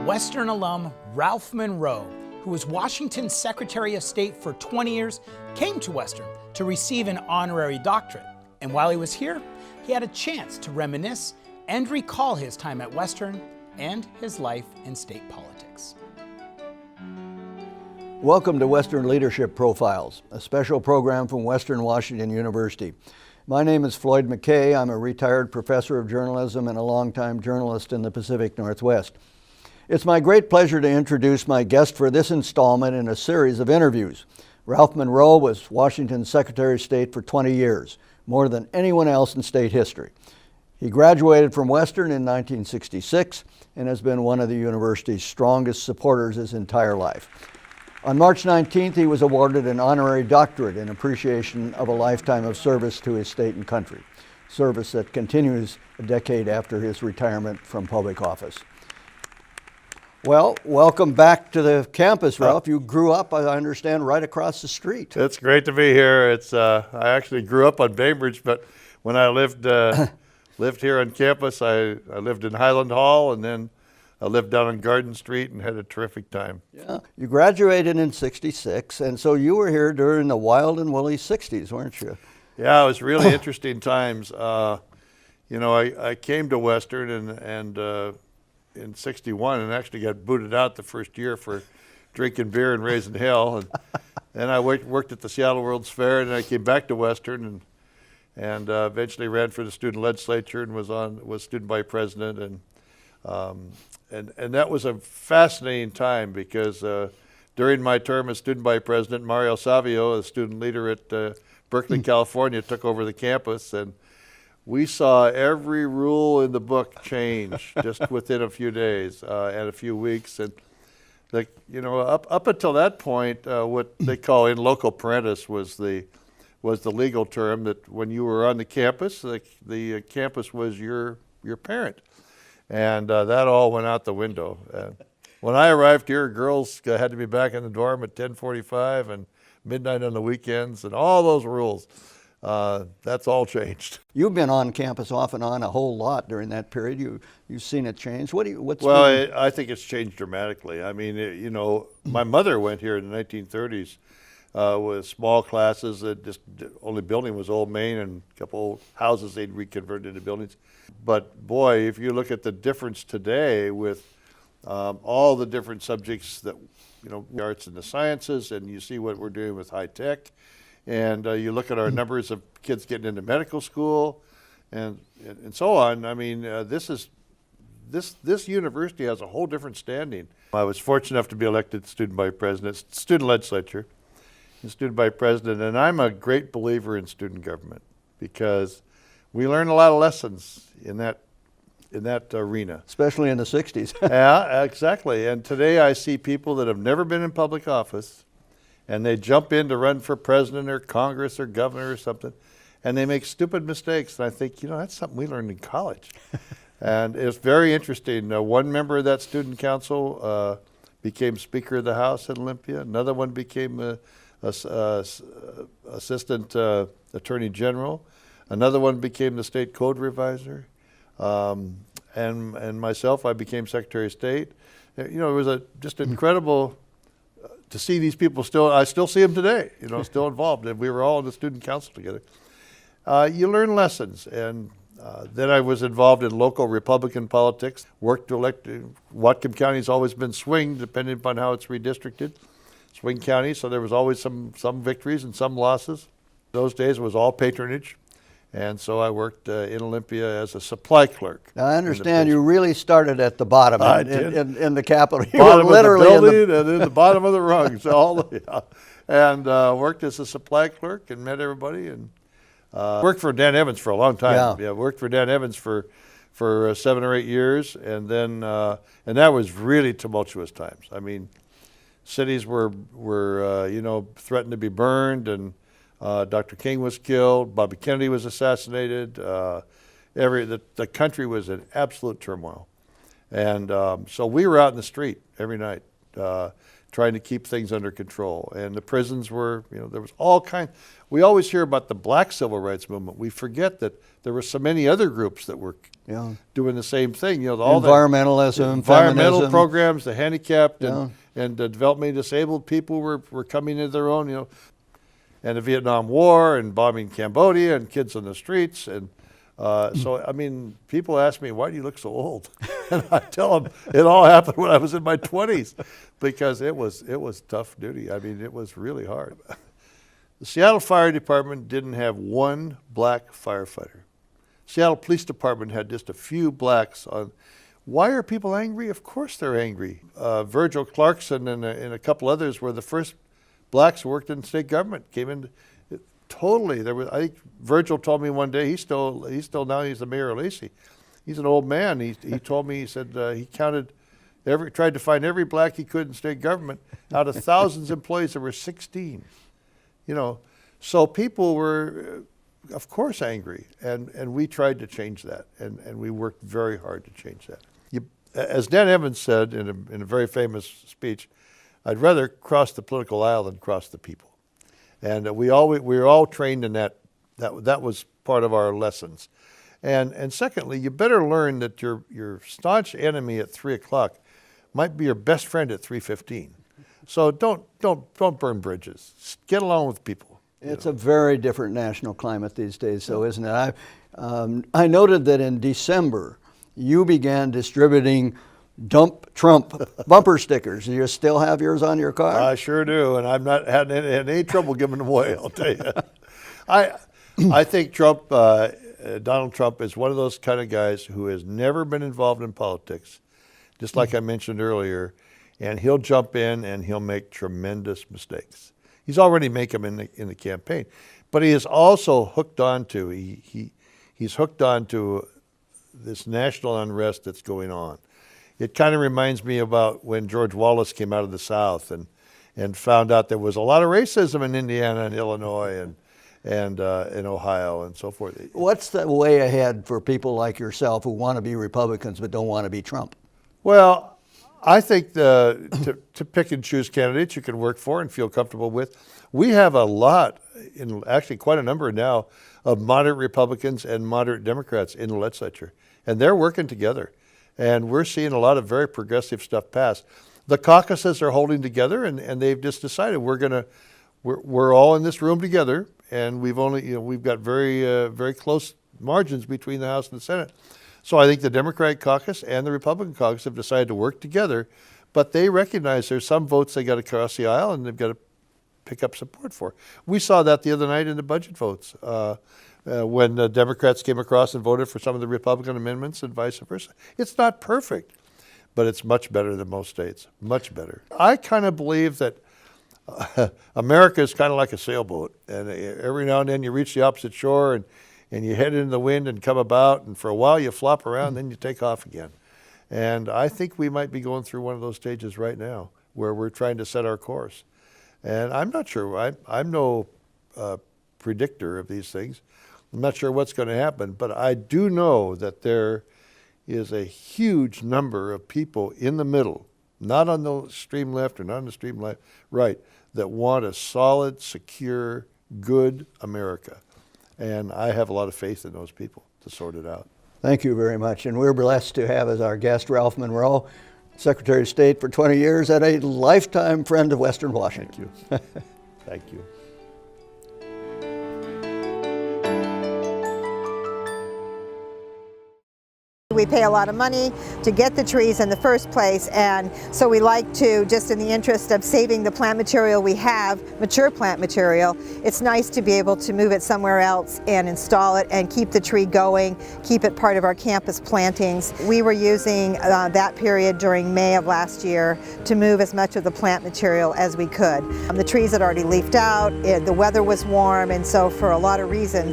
Western alum Ralph Munro, who was Washington's Secretary of State for 20 years, came to Western to receive an honorary doctorate. And while he was here, he had a chance to reminisce and recall his time at Western and his life in state politics. Welcome to Western Leadership Profiles, a special program from Western Washington University. My name is Floyd McKay. I'm a retired professor of journalism and a longtime journalist in the Pacific Northwest. It's my great pleasure to introduce my guest for this installment in a series of interviews. Ralph Munro was Washington's Secretary of State for 20 years, more than anyone else in state history. He graduated from Western in 1966 and has been one of the university's strongest supporters his entire life. On March 19th, he was awarded an honorary doctorate in appreciation of a lifetime of service to his state and country, service that continues a decade after his retirement from public office. Well, welcome back to the campus, Ralph. You grew up, I understand, right across the street. It's great to be here. I actually grew up on Bainbridge, but when I lived here on campus, I lived in Highland Hall, and then I lived down on Garden Street and had a terrific time. Yeah, you graduated in '66, and so you were here during the wild and woolly '60s, weren't you? Yeah, it was really interesting times. I came to Western and in '61 and actually got booted out the first year for drinking beer and raising hell. And then I worked at the Seattle World's Fair, and then I came back to Western and eventually ran for the student legislature and was student body president. And that was a fascinating time because during my term as student body president, Mario Savio, a student leader at Berkeley, California, took over the campus, and we saw every rule in the book change just within a few days and a few weeks. And up until that point, what they call in loco parentis was the legal term that when you were on the campus, the campus was your parent. And that all went out the window. When I arrived here, girls had to be back in the dorm at 10:45 and midnight on the weekends, and all those rules. That's all changed. You've been on campus off and on a whole lot during that period. You've seen it change. I think it's changed dramatically. I mean, my mother went here in the 1930s with small classes. The only building was Old Main and a couple old houses they'd reconverted into buildings. But boy, if you look at the difference today with all the different subjects that, the arts and the sciences, and you see what we're doing with high tech, and you look at our numbers of kids getting into medical school and so on. I mean, this university has a whole different standing. I was fortunate enough to be elected student body president, student legislature, and student body president, and I'm a great believer in student government because we learn a lot of lessons in that arena. Especially in the 60s. Yeah, exactly. And today I see people that have never been in public office, and they jump in to run for president or Congress or governor or something, and they make stupid mistakes. And I think, that's something we learned in college. And it's very interesting. One member of that student council became Speaker of the House at Olympia. Another one became Assistant Attorney General. Another one became the state code reviser. And myself, I became Secretary of State. It was just incredible to see these people I still see them today, still involved. And we were all in the student council together. You learn lessons. And then I was involved in local Republican politics, worked to elect. Whatcom County's always been swing, depending upon how it's redistricted. Swing county, so there was always some victories and some losses. Those days it was all patronage. And so I worked in Olympia as a supply clerk. Now, I understand you really started at the bottom in the Capitol. You bottom were literally of the building and in the bottom of the rungs. And worked as a supply clerk and met everybody. And worked for Dan Evans for a long time. Yeah, worked for Dan Evans for 7 or 8 years. And then and that was really tumultuous times. I mean, cities were threatened to be burned, and Dr. King was killed, Bobby Kennedy was assassinated, the country was in absolute turmoil. And so we were out in the street every night trying to keep things under control. And the prisons were, there was all kinds. We always hear about the black civil rights movement. We forget that there were so many other groups that were doing the same thing. All environmentalism, the environmental feminism. programs, the handicapped and the developmentally disabled people were coming into their own, and the Vietnam War and bombing Cambodia and kids on the streets. And so, I mean, people ask me, why do you look so old? And I tell them it all happened when I was in my 20s, because it was tough duty. I mean, it was really hard. The Seattle Fire Department didn't have one black firefighter. Seattle Police Department had just a few blacks on. Why are people angry? Of course they're angry. Virgil Clarkson and a couple others were the first blacks who worked in state government, came in totally. I think Virgil told me one day, he's still now, he's the mayor of Lacey. He's an old man. He told me, he said he counted tried to find every black he could in state government. Out of thousands of employees, there were 16. So people were, of course, angry, and we tried to change that, and we worked very hard to change that. As Dan Evans said in a very famous speech, I'd rather cross the political aisle than cross the people. And we were all trained in that. That was part of our lessons. And secondly, you better learn that your staunch enemy at 3 o'clock might be your best friend at 3:15. So don't burn bridges. Get along with people. It's a very different national climate these days, so isn't it? I noted that in December, you began distributing Dump Trump bumper stickers. Do you still have yours on your car? I sure do, and I'm not had any trouble giving them away, I'll tell you. I think Donald Trump is one of those kind of guys who has never been involved in politics, just like I mentioned earlier, and he'll jump in and he'll make tremendous mistakes. He's already made them in the campaign, but he is also hooked onto he's hooked onto this national unrest that's going on. It kind of reminds me about when George Wallace came out of the South and found out there was a lot of racism in Indiana and Illinois and in Ohio and so forth. What's the way ahead for people like yourself who want to be Republicans but don't want to be Trump? Well, I think to pick and choose candidates you can work for and feel comfortable with. We have a lot, actually quite a number now, of moderate Republicans and moderate Democrats in the legislature, and they're working together. And we're seeing a lot of very progressive stuff pass. The caucuses are holding together, and they've just decided we're all in this room together, and we've got very close margins between the House and the Senate. So I think the Democratic caucus and the Republican caucus have decided to work together, but they recognize there's some votes they got to cross the aisle and they've got to pick up support for. We saw that the other night in the budget votes when the Democrats came across and voted for some of the Republican amendments and vice versa. It's not perfect, but it's much better than most states, much better. I kind of believe that America is kind of like a sailboat, and every now and then you reach the opposite shore and you head into the wind and come about, and for a while you flop around, then you take off again. And I think we might be going through one of those stages right now where we're trying to set our course. And I'm not sure, I'm no predictor of these things. I'm not sure what's going to happen, but I do know that there is a huge number of people in the middle, not on the extreme left or not on the extreme right, that want a solid, secure, good America. And I have a lot of faith in those people to sort it out. Thank you very much. And we're blessed to have as our guest Ralph Munro, Secretary of State for 20 years and a lifetime friend of Western Washington. Thank you. Thank you. We pay a lot of money to get the trees in the first place, and so we like to, just in the interest of saving the plant material we have, mature plant material, it's nice to be able to move it somewhere else and install it and keep the tree going, keep it part of our campus plantings. We were using that period during May of last year to move as much of the plant material as we could. The trees had already leafed out, the weather was warm, and so for a lot of reasons